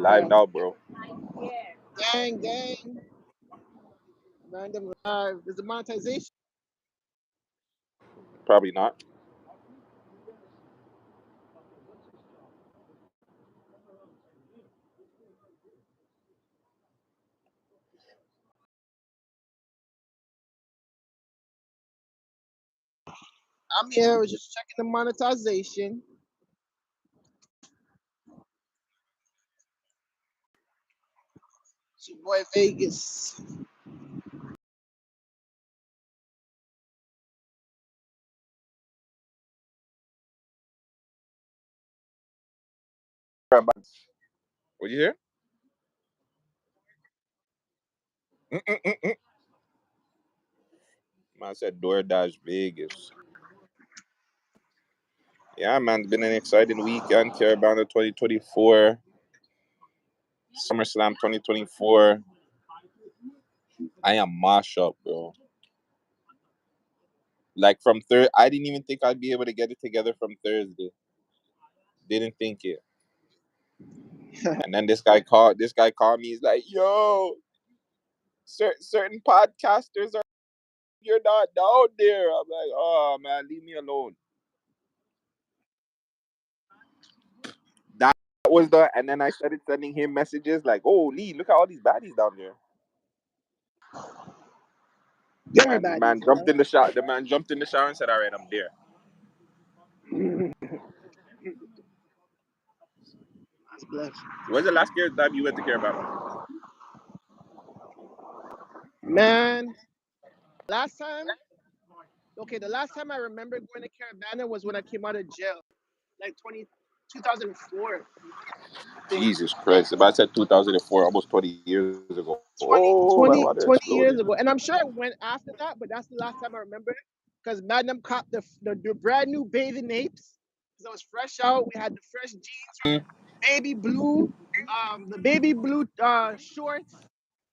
Live Yeah. now, bro. Gang, gang. Random live. There's a monetization. Probably not. I'm here. I was just checking the monetization. It's your boy Vegas. What you hear? Mm-mm-mm-mm. Man said DoorDash Vegas. Yeah, man, it's been an exciting weekend. Caribana 2024, Summerslam 2024. I am mash up, bro. Like from I didn't even think I'd be able to get it together from Thursday. Didn't think it. And then this guy called me. He's like, "Yo, certain podcasters are you're not down there." I'm like, "Oh man, leave me alone." That was the, and then I started sending him messages like, "Oh, Lee, look at all these baddies down there." You're Man, bad, man jumped in the shower. The man jumped in the shower and said, "All right, I'm there." That's blessed. When's the last year time you went to Caribana? Man, last time, okay, the last time I remember going to Caribana was when I came out of jail, like 2004. I think Jesus Christ! If I said 2004, almost 20 years ago. 20, Oh, my 20, water 20 years exploded. ago. And I'm sure I went after that, but that's the last time I remember it. Because Magnum copped the brand new bathing apes. Because I was fresh out. We had the fresh jeans from baby blue, the baby blue shorts.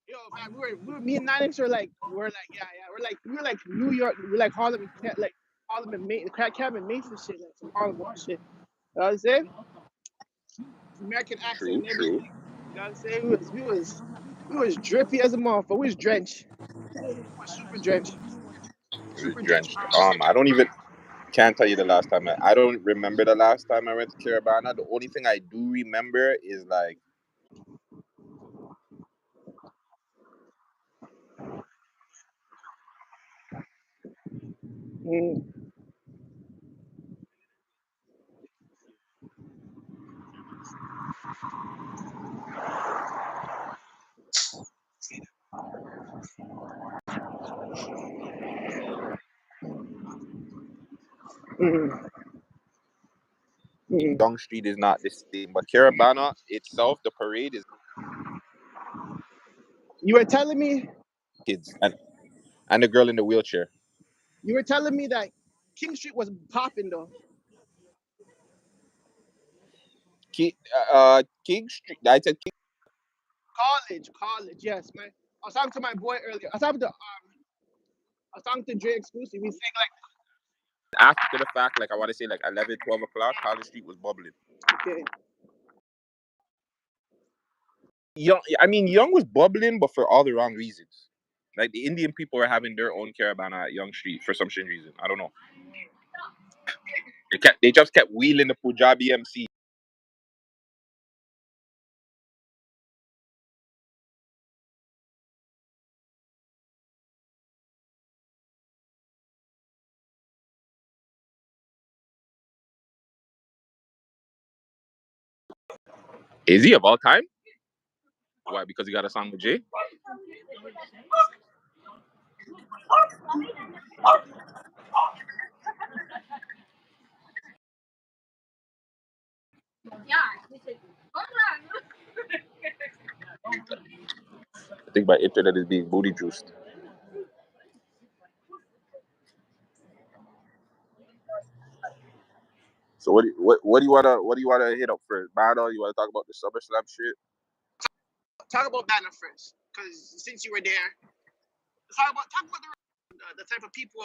Yo, man, me and Nine Inch we're like New York, we're like Harlem, like Harlem and Mason, Crack Cab and Mason shit, like some Harlem shit. You know what I'm saying? American accent True, and true. everything. You know what I'm saying? We was drippy as a motherfucker. We was drenched. We was super drenched. It was Super drenched, drenched. bro. I don't even can't tell you the last time. I don't remember the last time I went to Caribana. The only thing I do remember is like Mm. Mm. Mm. Young Street is not the same, but Caribana itself, the parade is You were telling me kids and the girl in the wheelchair. that King Street was popping though. King Street. I said King College, yes, man. I was talking to my boy earlier. I was talking to Dre exclusive. He's saying after the fact, like I want to say like 11, 12 o'clock, College Street was bubbling. like, okay, Young, I mean, Young was bubbling, but for all the wrong reasons. Like the Indian people were having their own Caribana at Young Street for some strange reason. I don't know. They just kept wheeling the Punjabi MC. Is he of all time? Why? Because he got a song with Jay? I think my internet is being booty juiced. So what do you wanna hit up first? Battle? You wanna talk about the SummerSlam shit? talk about Banner first, because since you were there, talk about the type of people,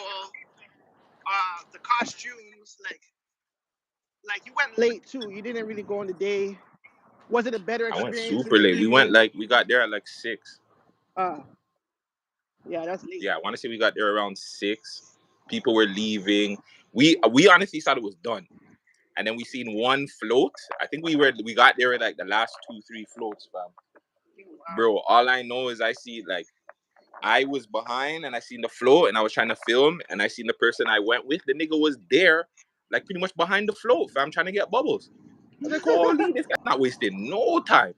the costumes, like you went late too. You didn't really go on the day. Was it a better I went experience than super the late. previous? We got there at like 6. Uh, yeah, that's late. Yeah, I want to say we got there around 6. People were leaving. We honestly thought it was done, and then we seen one float. I think we got there at like the last 2 3 floats, fam. Bro, all I know is I see like I was behind and I seen the float and I was trying to film and I seen the person I went with. The nigga was there, like pretty much behind the float, fam, trying to get bubbles. I was like, holy, this guy's not wasting no time.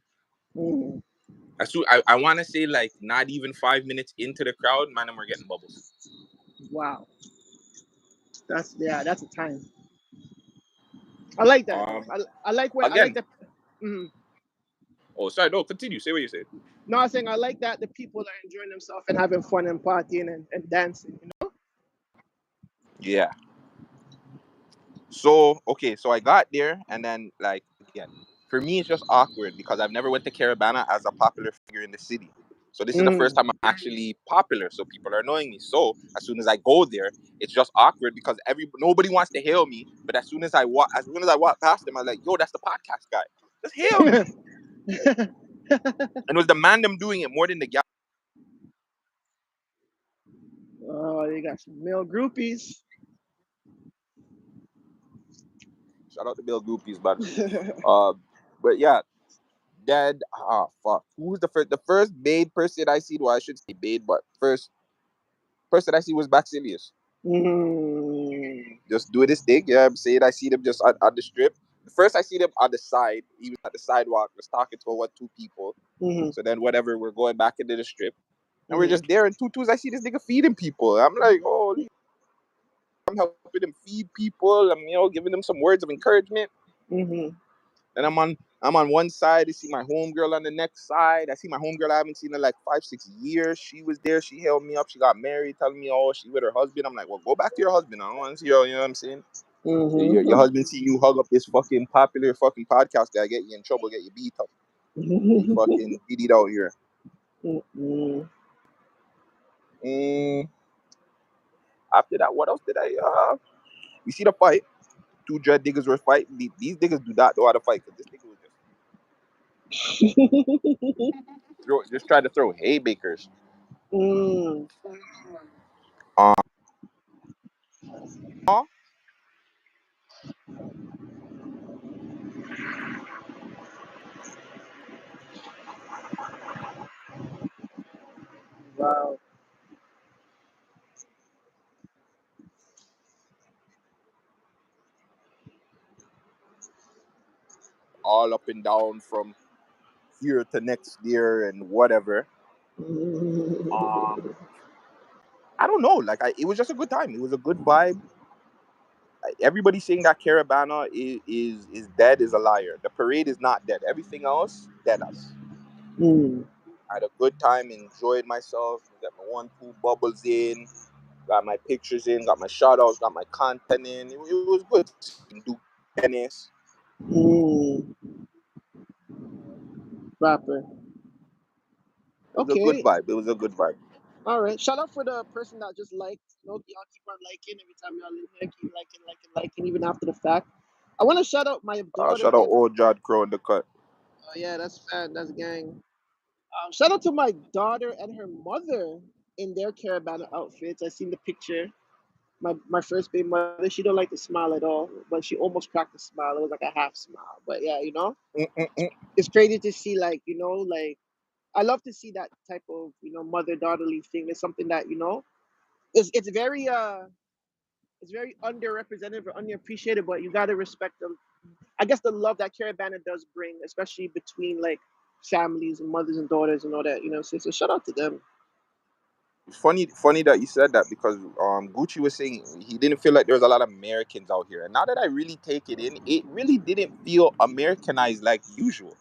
Mm, I want to say like not even 5 minutes into the crowd, man, and we're getting bubbles. wow, that's a time. I like that though. Um, I like when I like Again, that. Mm, oh sorry, no, continue. Say what you said. no, I'm saying I like that the people are enjoying themselves and having fun and partying and dancing. You know? Yeah. So okay, so I got there and then like again, for me it's just awkward because I've never went to Caribana as a popular figure in the city. So this is the first Mm, time I'm actually popular. So people are knowing me. So as soon as I go there, it's just awkward because nobody wants to hail me. But as soon as I walk past them, I'm like, yo, that's the podcast guy. Just hail me. And it was the man them doing it more than the guy. oh, you got some male groupies. Shout out to Bill Groupies, uh, but yeah, dead. Ah, fuck. Who's the first? The first Bade person I see. Well, I should say Bade, but first person I see was Baxilius. Mm, Just doing his thing. Yeah, I'm saying I see them just on the strip. First, I see them on the side. He was at the sidewalk, was talking to 2 people. mm-hmm, So then, whatever, we're going back into the strip, and we're mm-hmm, just there in tutus. I see this nigga feeding people. I'm like, holy! I'm helping him feed people. I'm giving them some words of encouragement. mm-hmm, Then I'm on one side. I see my homegirl on the next side. I see my homegirl I haven't seen in like 5 6 years. She was there. She held me up. She got married, telling me, oh, she with her husband. I'm like, well, go back to your husband. I don't want to see you. You know what I'm saying? Your mm-hmm. husband see you hug up this fucking popular fucking podcast guy, get you in trouble, get you beat up. You fucking idiot out here. Mm-mm. Mm, After that, what else did I? We see the fight. Two dread diggers were fighting. These niggas do not know how to fight because this nigga was just trying to throw haymakers. Mm. Um, Wow. all up and down from here to next year and whatever. Um, I don't know. Like, it was just a good time. It was a good vibe. Everybody saying that Caribana is dead is a liar. The parade is not dead. Everything else dead us. Mm. I had a good time, enjoyed myself. Got my 1 2 bubbles in, got my pictures in, got my shout outs, got my content in. It was good. Do tennis. Mm. Rapper. It was a good Okay. vibe. It was a good vibe. All right. Shout out for the person that just liked. Y'all keep on liking every time y'all in here. Keep liking, even after the fact. I want to shout out my daughter Shout out and her. old Jod Crow in the cut. Oh yeah, that's fat. That's gang. Shout out to my daughter and her mother in their Carabana outfits. I seen the picture. My first baby mother, she don't like to smile at all, but she almost cracked a smile. It was like a half smile. But yeah, Mm-mm-mm. it's crazy to see like I love to see that type of mother daughterly thing. It's something that it's very it's very underrepresented or underappreciated, but you gotta respect them. I guess the love that Caravana does bring, especially between like families and mothers and daughters and all that. So shout out to them. Funny that you said that because Gucci was saying he didn't feel like there was a lot of Americans out here, and now that I really take it in, it really didn't feel Americanized like usual.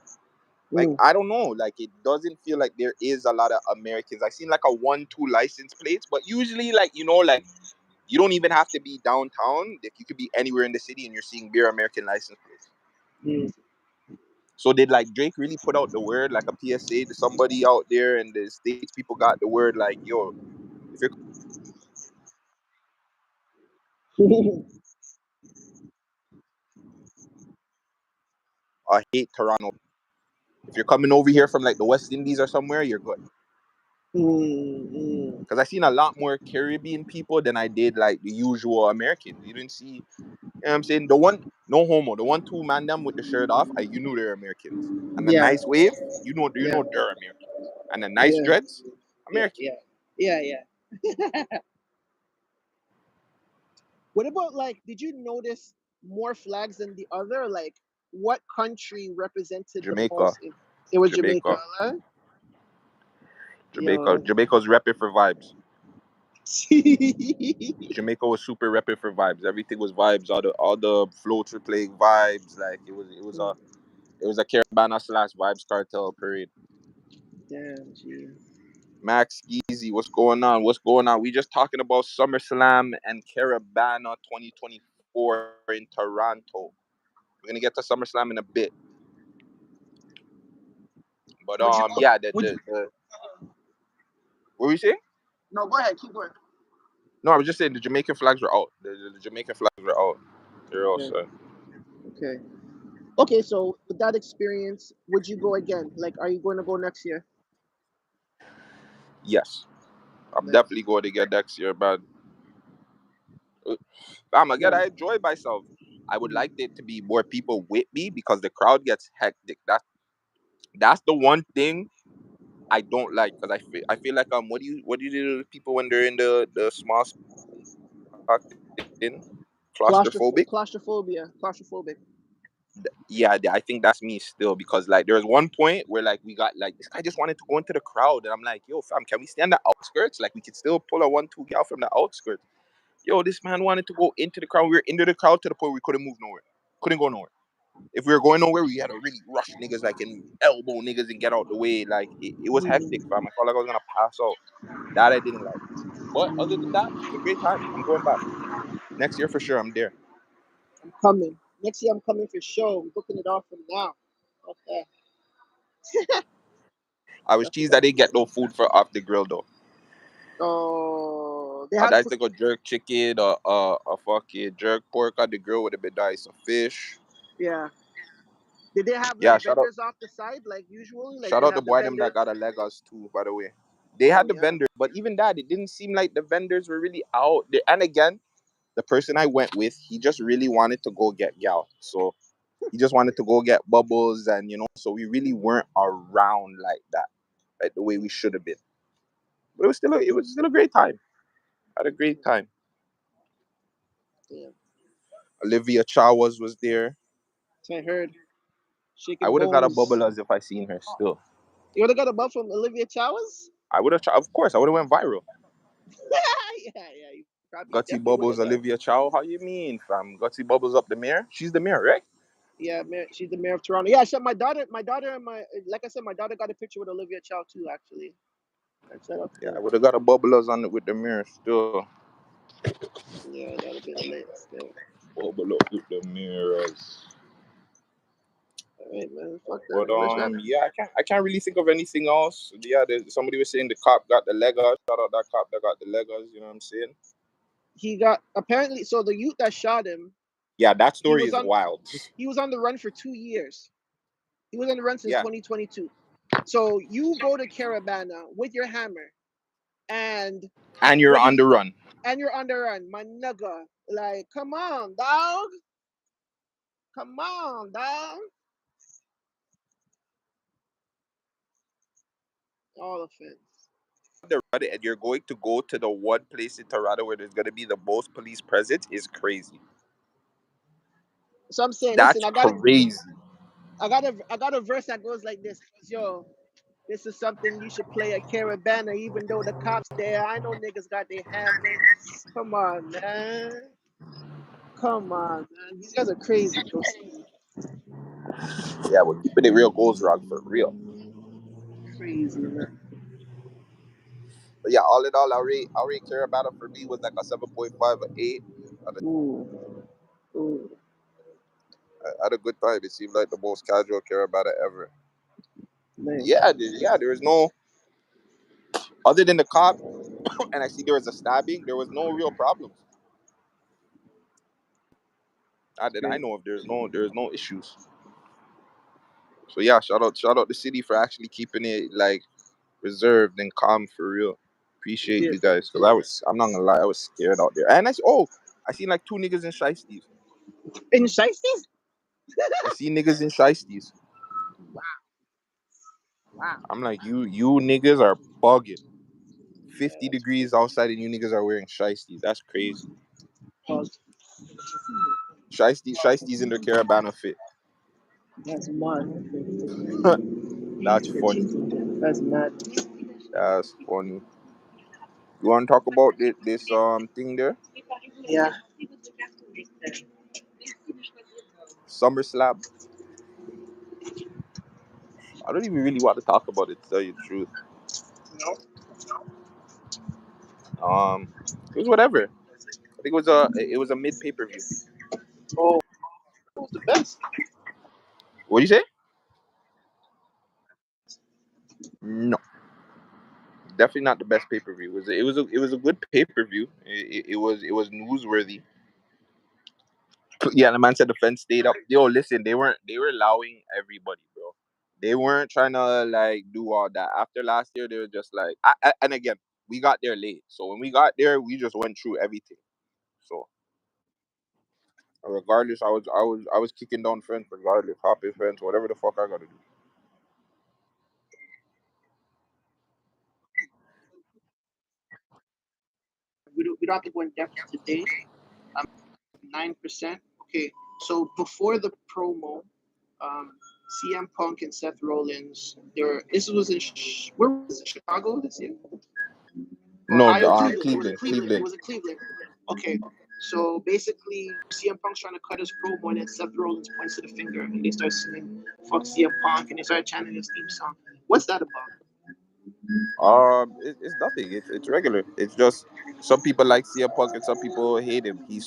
Like Mm, I don't know, like it doesn't feel like there is a lot of Americans. I seen like a 1 2 license plates, but usually like like you don't even have to be downtown. Like you could be anywhere in the city and you're seeing bare American license plates. mm. So did like Drake really put out the word like a PSA to somebody out there in the states? People got the word like, yo, if you're I hate Toronto. If you're coming over here from like the West Indies or somewhere, you're good. Mm-hmm. Because I seen a lot more Caribbean people than I did like the usual Americans. You didn't see, you know what I'm saying? The one, no homo, the 1 2 man them with the shirt off, you knew they're Americans. And the Yeah, nice wave, you yeah, know they're Americans. And the nice yeah, dreads, yeah, American. yeah, yeah, yeah. What about like? Did you notice more flags than the other? Like, what country represented the Jamaica, most? It was Jamaica, Jamaica, huh? Jamaica. Yo. Jamaica's repping for vibes. Jamaica was super repping for vibes. Everything was vibes. All the floats were playing vibes. Like it was a Caribana slash vibes cartel parade. Damn, G. Max Easy, what's going on? What's going on? We just talking about Summerslam and Caribana 2024 in Toronto. We're gonna get to SummerSlam in a bit, but Would you go? yeah, Would you? what were you saying? No, go ahead. Keep going. No, I was just saying the Jamaican flags were out. The Jamaican flags were out. They're all Okay. set. Okay. Okay. So with that experience, would you go again? Like, are you going to go next year? Yes, I'm Nice. definitely going to get next year, but again, I Nice. enjoy myself. I would Mhm. like it to be more people with me because the crowd gets hectic. That's the one thing I don't like because I feel like what do you do to people when they're in the small spot thing? Claustrophobic. Claustrophobia. Claustrophobic. Yeah, I think that's me still because like there was one point where like we got like this guy just wanted to go into the crowd and I'm like, yo fam, can we stay on the outskirts? Like we could still pull a 1 2 gal from the outskirts. Yo, this man wanted to go into the crowd. We were into the crowd to the point where we couldn't move nowhere, couldn't go nowhere. If we were going nowhere, we had to really rush niggas like and elbow niggas and get out the way. Like it was hectic, Mm, fam. I felt like I was gonna pass out. That I didn't like. But other than that, it was a great time. I'm going back next year for sure. I'm there. I'm coming. Next year I'm coming for sure. I'm booking it off from now. Okay. I was That's cheesed that. that they get no food for off the grill though. Oh, they I'd had like to go jerk chicken or a fucking jerk pork on the grill with a bit nice of fish. yeah. Did they have Yeah, like vendors off the side like usually? Like shout they out the have the boy them that vendors. got a Legos too, by the way. They Oh had the yeah. vendors, but even that, it didn't seem like the vendors were really out there. And again, the person I went with, he just really wanted to go get gal. So he just wanted to go get bubbles, and so we really weren't around like that, like the way we should have been. But it was still a great time. I had a great time. Yeah. Olivia Chawas was there. So I heard I shaking would have got a bones. bubble as if I seen her still. You would have got a buff from Olivia Chowers? I would have, of course, I would have went viral. Yeah, yeah. You probably Gutsy definitely would Bubbles, have done. Olivia Chow. How you mean, fam? Gutsy Bubbles up the mayor? She's the mayor, right? Yeah, she's the mayor of Toronto. Yeah, my daughter, and like I said, my daughter got a picture with Olivia Chow too. Actually, I shout out to Yeah, I them. would have got a bubblers on it with the mayor still. Yeah, that'd have been lit still. Bubble up with the mirrors. All right, man. Fuck that. But Where's that? yeah, I can't really think of anything else. Yeah, somebody was saying the cop got the Legos. Shout out that cop that got the Legos. You know what I'm saying? He got apparently. So the youth that shot him, Yeah, that he story was is on. wild. He was on the run for 2 years. He was on the run since Yeah, 2022. So you go to Caribana with your hammer, and and you're what on you the run. and you're on the run, my nigga. Like, come on, dog. Come on, dog. All offense. The run and you're going to go to the one place in Toronto where there's gonna be the most police presence is crazy. So I'm saying, listen, That's crazy. I got a verse that goes like this. Yo, this is something you should play at Caribana, even though the cops there. I know niggas got their hammers. Come on, man. Come on, man. These guys are crazy, Toski. Yeah, we're keeping it real goes wrong for real. Crazy, man. But yeah, all in all, I rate Carabana for me was like a 7.5, an 8. Ooh, ooh, I had a good time. It seemed like the most casual Carabana ever. nice. Yeah, there was no other than the cop, and I see there was a stabbing. There was no real problems. Not that I Great. know of. There's no issues. So yeah, shout out the city for actually keeping it like reserved and calm for real. You Appreciate did. you guys because I'm not gonna lie, I was scared out there. And I seen like two niggas in shiesties. In Shiesties? I see niggas in shiesties. Wow. Wow. I'm like, you niggas are bugging. Yeah, 50 that's degrees outside and you niggas are wearing shiesties. That's crazy. pause. Shiesties in their Caribana fit. That's mad. That's funny. That's mad. That's funny. You want to talk about this thing there? Yeah. Summerslam. I don't even really want to talk about it to tell you the truth. No. Um, it was whatever. I think it was a mid pay per view. Oh, it was the best. What do you say? No, definitely not the best pay per view. It was a good pay per view. It was newsworthy. Yeah, the man said the fence stayed up. Yo, listen, they were allowing everybody, bro. They weren't trying to like do all that. After last year, they were just like, and again, we got there late. So when we got there, we just went through everything. So regardless, I was kicking down fence regardless, hopping fence, whatever the fuck I gotta do. We don't have to go in depth today. 9%. Okay, so before the promo, um, CM Punk and Seth Rollins. This was where was it? Chicago this year? No, Ohio, Cleveland. It was in Cleveland, Cleveland. It Cleveland. was in Cleveland. Okay, so basically, CM Punk's trying to cut his promo, and then Seth Rollins points to the finger, and they start singing "Fuck CM Punk," and they start chanting his theme song. What's that about? It's nothing. It's regular. It's just some people like CM Punk and some people hate him. He's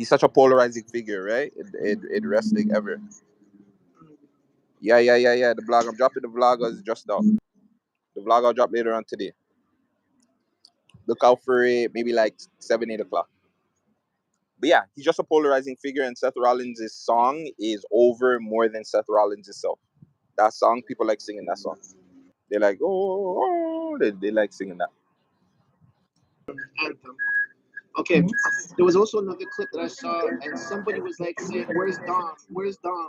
such a polarizing figure, right? In wrestling ever. Yeah. The vlog. I'm dropping the vloggers just now. The vlog I'll drop later on today. Look out for it. Maybe like 7, 8 o'clock. But yeah, he's just a polarizing figure, and Seth Rollins' song is over more than Seth Rollins himself. That song, people like singing that song. They like, oh, they like singing that. Anthem. Okay, there was also another clip that I saw, and somebody was like saying, "Where's Dom? Where's Dom?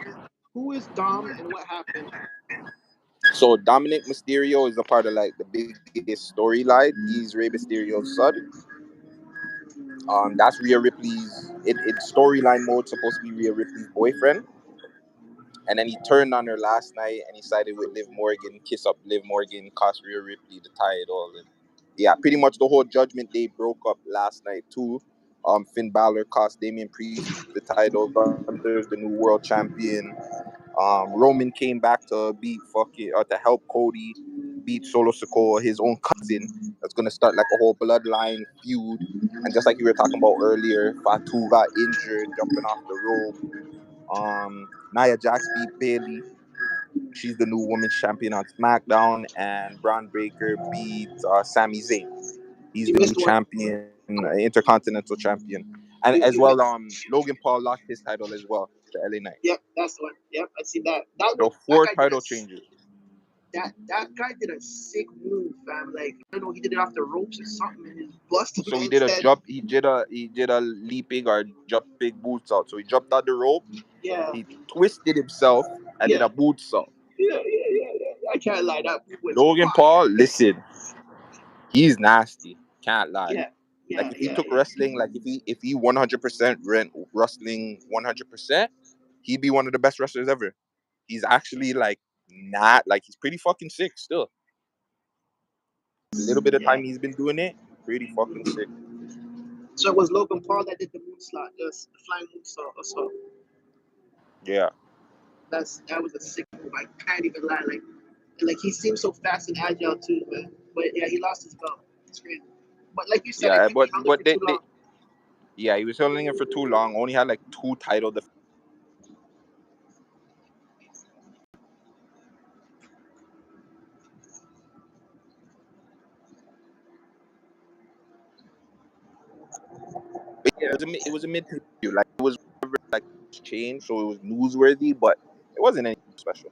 Who is Dom, and what happened?" So Dominic Mysterio is a part of like the biggest storyline. He's Rey Mysterio's son. That's Rhea Ripley's in storyline mode supposed to be Rhea Ripley's boyfriend. And then he turned on her last night and he sided with Liv Morgan, kiss up Liv Morgan, cost Rhea Ripley the title. And yeah, pretty much the whole Judgment Day broke up last night too. Finn Balor cost Damian Priest the title. Gunther's the new world champion. Roman came back to beat to help Cody beat Solo Sikoa, his own cousin. That's gonna start like a whole bloodline feud. And just like you were talking about earlier, Fatu got injured jumping off the rope. Nia Jax beat Bailey. She's the new women's champion on SmackDown, and Braun Breaker beat Sami Zayn. He's You the new missed one. champion, intercontinental champion, and as You well, missed. Logan Paul lost his title as well to LA Knight. Yep, that's the one. Yep, I see that. That So one. That four guy did title changes. that guy did a sick move, fam. Like I don't know, he did it off the ropes or something, and his busted So he man's did a head. jump. He did a leaping or jumping boots out. So he jumped on the rope. Yeah, He twisted himself and did yeah, a boots out. yeah. I can't lie, that move was Logan Paul, fire. listen, he's nasty. Can't lie. Yeah, Like yeah, if he yeah, took yeah. wrestling, like if he 100% ran wrestling 100%, he'd be one of the best wrestlers ever. He's actually like not like he's pretty fucking sick still. A little bit of Yeah. time he's been doing it, pretty fucking sick. So it was Logan Paul that did the moonsault, the flying moonsault. So Yeah, that was a sick move. I can't even lie. Like he seems so fast and agile too, man. But yeah, he lost his belt. It's crazy. But like you said, I yeah, think he but held it but for too they long. yeah, he was holding it for too long. Only had like two title defenses. Yeah. It was a mid pay per view. Like it was like change, so it was newsworthy, but It wasn't anything special.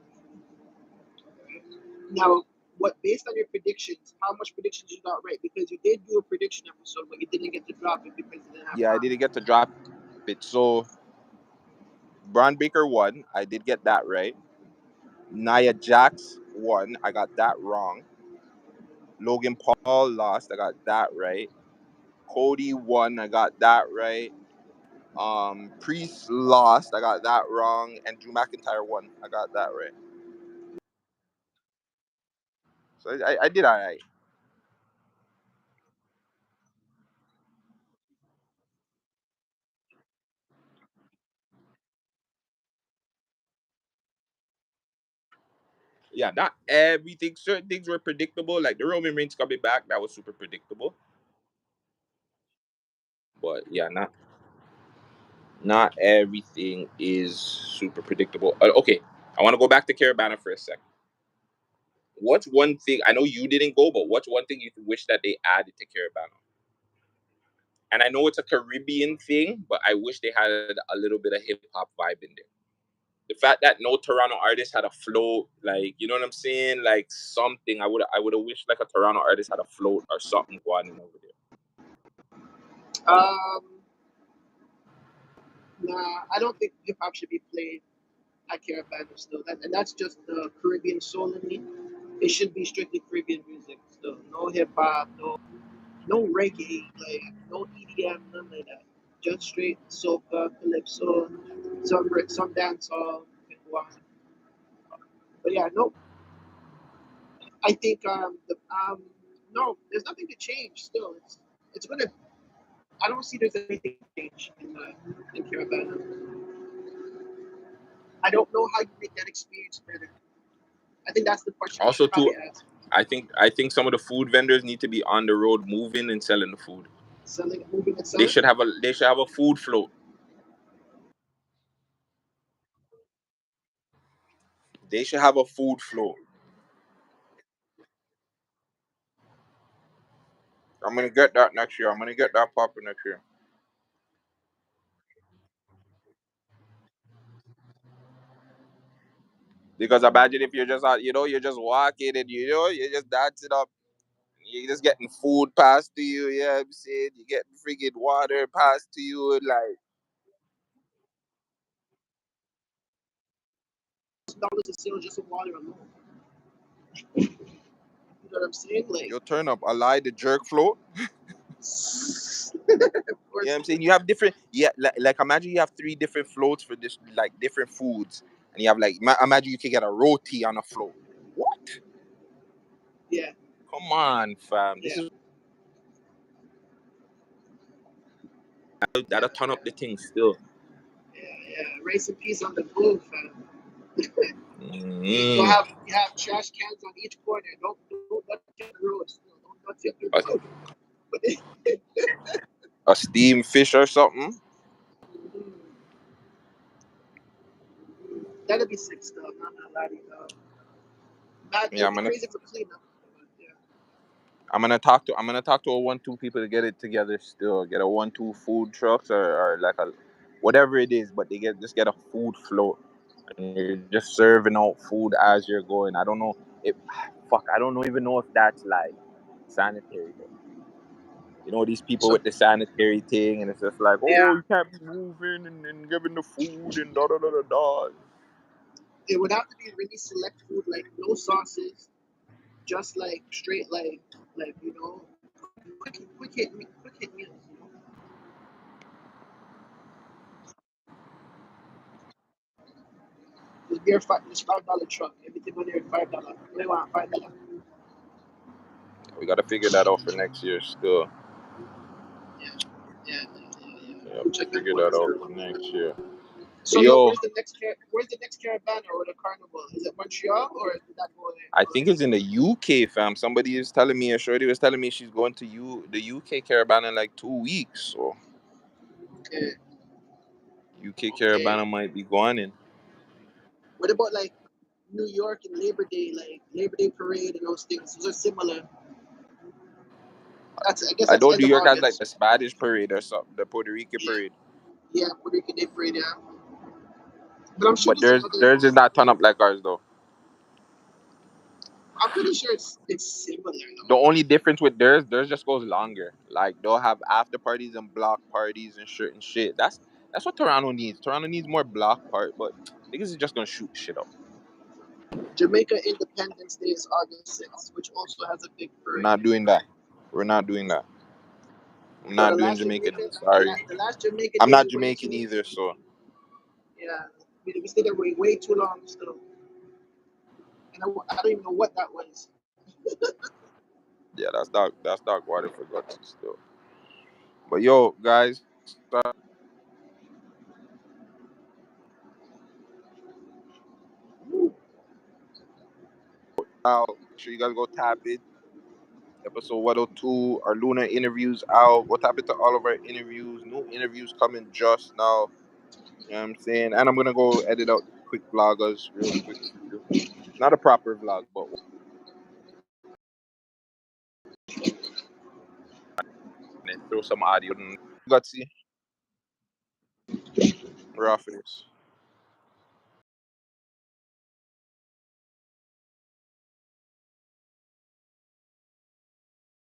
Now, what based on your predictions, how much predictions you got right? Because you did do a prediction episode, but you didn't get to drop it because you didn't have Yeah, I time. didn't get to drop it. So Braun Baker won. I did get that right. Nia Jax won. I got that wrong. Logan Paul lost. I got that right. Cody won. I got that right. Priest lost. I got that wrong. And Drew McIntyre won. I got that right. So I did all right. Yeah, not everything. Certain things were predictable. Like the Roman Reigns coming back, that was super predictable. But yeah, not everything is super predictable. Okay, I want to go back to Caribana for a second. What's one thing I know you didn't go, but what's one thing you wish that they added to Caribana? And I know it's a Caribbean thing, but I wish they had a little bit of hip hop vibe in there. The fact that no Toronto artist had a float, like you know what I'm saying, like something. I would have wished like a Toronto artist had a float or something going on over there. Um, nah, I don't think hip hop should be played at Caribana still. And that's just the Caribbean soul in me. It should be strictly Caribbean music still. No hip hop, no reggae, like no EDM, none like that. Just straight soca, calypso, some dancehall, and go on. But yeah, no. I think no, there's nothing to change. Still, it's gonna. I don't see there's anything to change in Caribana. I don't know how you make that experience better. I think that's the question you Also, should too, probably ask. I think some of the food vendors need to be on the road, moving and selling the food. Selling, moving, and They selling. should have a food float. They should have a food float. I'm gonna get that next year. I'm gonna get that popping next year. Because imagine if you're just out, you're just walking and you're just dancing up. You're just getting food passed to you. Yeah, I'm saying you getting friggin' water passed to you. Like $1,000 to sell just a water alone. You know what I'm saying? Like, you'll turn up a lie the jerk float. of You know course, what I'm saying? You have different, yeah, like imagine you have three different floats for this, like different foods. And you have like, imagine you can get a roti on a float. What? yeah, Come on, fam. This yeah, is, yeah, that'll turn yeah, up the thing still. yeah. Race in peace on the globe, fam. Mm. You have trash cans on each corner. Don't touch the road. Still. Don't touch your A, road. But a steamed fish or something. that'd be sick stuff. Not gonna lie to you, though. That Yeah, it'll be crazy for cleanup. But yeah. I'm gonna talk to a 1-2 people to get it together still. Get a 1-2 food trucks or like a whatever it is, but they get a food float and you're just serving out food as you're going. I don't know if fuck, I don't know even know if that's like sanitary though. These people So with the sanitary thing and it's just like, oh, yeah, you can't be moving and giving the food and da da da da da. it would have to be really select food, like no sauces, just like straight, like quick hit meals. You know, this $5 truck. Everything on there is $5. What do you want? $5. We gotta figure that out for next year still. Yeah, yeah. Yeah, We'll check that figure point that out still. for next year. So But look, yo, where's the next Carabana or the Carnival? Is it Montreal or did that go I there think already? it's in the UK, fam. Somebody is telling me, a shorty was telling me she's going to the UK caravan in like 2 weeks. So Okay, UK okay. caravan might be going in. What about like New York and Labor Day, like Labor Day parade and those things? Those are similar. I guess I that's know end New of York has like August. the Spanish parade or something, the Puerto Rican Yeah, parade. yeah. Puerto Rican Day parade. Yeah. But I'm sure But there's another. theirs is not turn up like ours though. I'm pretty sure it's similar The though. only difference with theirs just goes longer. Like they'll have after parties and block parties and shit and shit. That's what Toronto needs. Toronto needs more block part, but niggas is just gonna shoot shit up. Jamaica Independence Day is August 6th, which also has a big We're parade. not doing that. We're not doing that. I'm Bro, not doing Jamaica Day. The, Sorry. the last Jamaica I'm Day not we went Jamaican to, either, so yeah, we stayed there way too long still. And I don't even know what that was. yeah, that's dark water for gutsy still. But yo, guys, make sure you guys go tap it. Episode 102, our Luna interviews out. Go tap into all of our interviews. New interviews coming just now. You know what I'm saying? And I'm gonna go edit out quick vloggers real quick for you. Not a proper vlog, but throw some audio. Gutsy, we're off of this.